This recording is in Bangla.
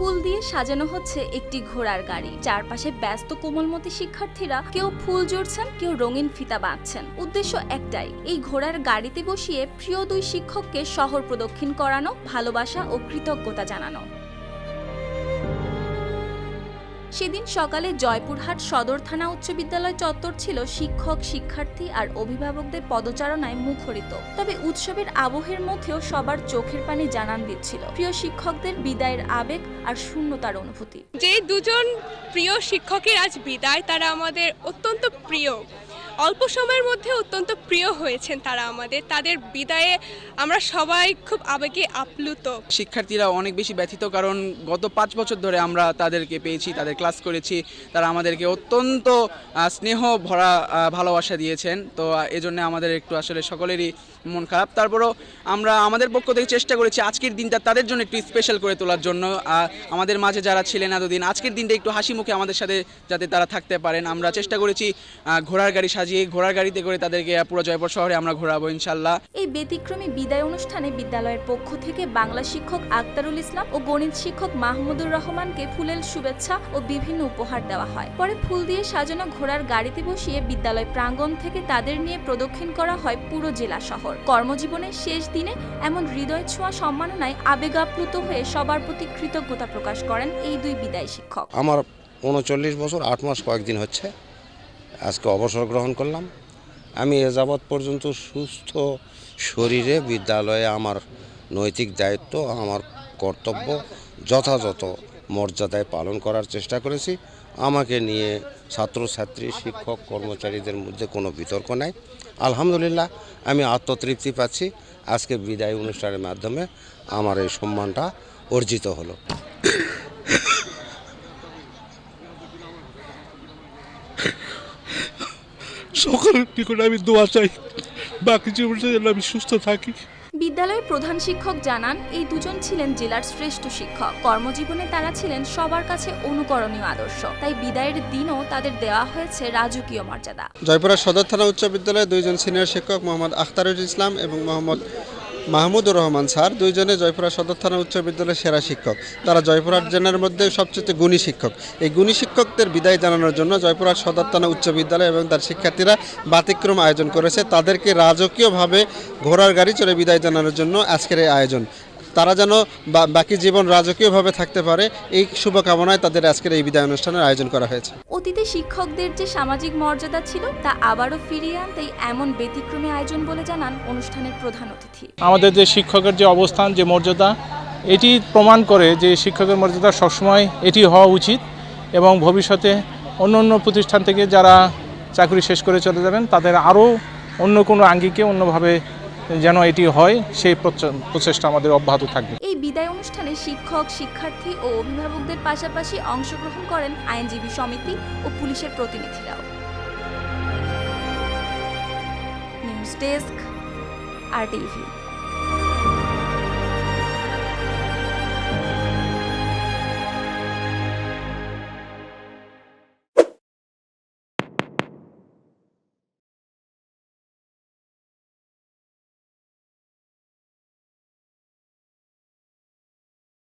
ফুল দিয়ে সাজানো হচ্ছে একটি ঘোড়ার গাড়ি। চারপাশে ব্যস্ত কোমলমতি শিক্ষার্থীরা, কেউ ফুল জুড়ছেন, কেউ রঙিন ফিতা বাঁধছেন। উদ্দেশ্য একটাই, এই ঘোড়ার গাড়িতে বসিয়ে প্রিয় দুই শিক্ষককে শহর প্রদক্ষিণ করানো, ভালোবাসা ও কৃতজ্ঞতা জানানো। সেদিন সকালে জয়পুরহাট সদর থানা উচ্চ বিদ্যালয় চত্বর ছিল শিক্ষক, শিক্ষার্থী আর অভিভাবকদের পদচারণায় মুখরিত। তবে উৎসবের আবহের মধ্যেও সবার চোখের পানি জানান দিচ্ছিল প্রিয় শিক্ষকদের বিদায়ের আবেগ আর শূন্যতার অনুভূতি। যে দুজন প্রিয় শিক্ষকের আজ বিদায়, তারা আমাদের অত্যন্ত প্রিয়, অল্প সময়ের মধ্যে অত্যন্ত প্রিয় হয়েছেন তারা আমাদের। তাদের বিদায়ে আমরা সবাই খুব আবেগে আপ্লুত। শিক্ষার্থীরা অনেক বেশি ব্যথিত, কারণ গত 5 বছর ধরে আমরা তাদেরকে পেয়েছি, তাদের ক্লাস করেছি, তারা আমাদেরকে অত্যন্ত স্নেহ ভরা ভালোবাসা দিয়েছেন। তো এজন্য আমাদের একটু আসলে সকলেরই মন খারাপ। তারপরও আমরা আমাদের পক্ষ থেকে চেষ্টা করেছি আজকের দিনটা তাদের জন্য একটু স্পেশাল করে তোলার জন্য। আমাদের মাঝে যারা ছিলেন এতদিন, আজকের দিনটা একটু হাসি মুখে আমাদের সাথে যাতে তারা থাকতে পারেন, আমরা চেষ্টা করেছি ঘোড়ার গাড়ি সাজিয়ে ঘোড়ার গাড়িতে করে তাদেরকে পুরো জয়পুর শহরে আমরা ঘোরাবো ইনশাল্লাহ। এই ব্যতিক্রমী বিদায় অনুষ্ঠানে বিদ্যালয়ের পক্ষ থেকে বাংলা শিক্ষক আক্তারুল ইসলাম ও গণিত শিক্ষক মাহমুদুর রহমানকে ফুলেল শুভেচ্ছা ও বিভিন্ন উপহার দেওয়া হয়। পরে ফুল দিয়ে সাজানো ঘোড়ার গাড়িতে বসিয়ে বিদ্যালয় প্রাঙ্গণ থেকে তাদের নিয়ে প্রদক্ষিণ করা হয় পুরো জেলা শহর। কর্মজীবনের শেষ দিনে এমন হৃদয় ছোঁয়া সম্মাননায় আবেগাপ্লুত হয়ে সবার প্রতি কৃতজ্ঞতা প্রকাশ করেন এই দুই বিদায় শিক্ষক। আমার 39 বছর 8 মাস কয়েকদিন হচ্ছে আজকে অবসর গ্রহণ করলাম। আমি এ যাবৎ পর্যন্ত সুস্থ শরীরে বিদ্যালয়ে আমার নৈতিক দায়িত্ব, আমার কর্তব্য যথাযথ মর্যাদায় পালন করার চেষ্টা করেছি। আমাকে নিয়ে ছাত্রছাত্রী, শিক্ষক, কর্মচারীদের মধ্যে কোনো বিতর্ক নাই। আলহামদুলিল্লাহ, আমি আত্মতৃপ্তি পাচ্ছি। আজকে বিদায় অনুষ্ঠানের মাধ্যমে আমার এই সম্মানটা অর্জিত হলো। সকলের নিকট আমি দোয়া চাই বাকি জীবনটা যেন আমি সুস্থ থাকি। বিদ্যালয়ের প্রধান শিক্ষক জানান, এই দুজন ছিলেন জেলার শ্রেষ্ঠ শিক্ষক। কর্মজীবনে তারা ছিলেন সবার কাছে অনুকরণীয় আদর্শ। তাই বিদায়ের দিনও তাদের দেওয়া হয়েছে রাজকীয় মর্যাদা। জয়পুরহাট সদর থানা উচ্চ বিদ্যালয়ে দুইজন সিনিয়র শিক্ষক মোহাম্মদ আখতারুল ইসলাম এবং মোহাম্মদ মাহমুদুর রহমান স্যার, দুইজনে জয়পুরহাট সদর থানা উচ্চ বিদ্যালয়ের সেরা শিক্ষক। তারা জয়পুরহাট জেলার মধ্যে সবচেয়ে গুণী শিক্ষক। এই গুণী শিক্ষকদের বিদায় জানানোর জন্য জয়পুরহাট সদর থানা উচ্চ বিদ্যালয় এবং তার শিক্ষার্থীরা ব্যতিক্রম আয়োজন করেছে। তাদেরকে রাজকীয়ভাবে ঘোড়ার গাড়ি চড়ে বিদায় জানানোর জন্য আজকের এই আয়োজন। তারা যেন বাকি জীবন রাজকীয়ভাবে থাকতে পারে, এই শুভকামনায় তাদের আজকের এই বিদায় অনুষ্ঠানের আয়োজন করা হয়েছে। অতীতে শিক্ষকদের যে সামাজিক মর্যাদা ছিল তা আবারও ফিরিয়ে আনতেই এমন ব্যতিক্রমী আয়োজন বলে জানান অনুষ্ঠানের প্রধান অতিথি। আমাদের যে শিক্ষকের যে অবস্থান, যে মর্যাদা, এটি প্রমাণ করে যে শিক্ষকের মর্যাদা সবসময় এটি হওয়া উচিত এবং ভবিষ্যতে অন্য অন্য প্রতিষ্ঠান থেকে যারা চাকরি শেষ করে চলে যাবেন তাদের আরও অন্য কোনো আঙ্গিকে অন্যভাবে যেন এটি হয়, সেই প্রচেষ্টা আমাদের অব্যাহত থাকবে। এই বিদায় অনুষ্ঠানে শিক্ষক, শিক্ষার্থী ও অভিভাবকদের পাশাপাশি অংশগ্রহণ করেন আইনজীবী সমিতি ও পুলিশের প্রতিনিধিরাও। News desk, RTV।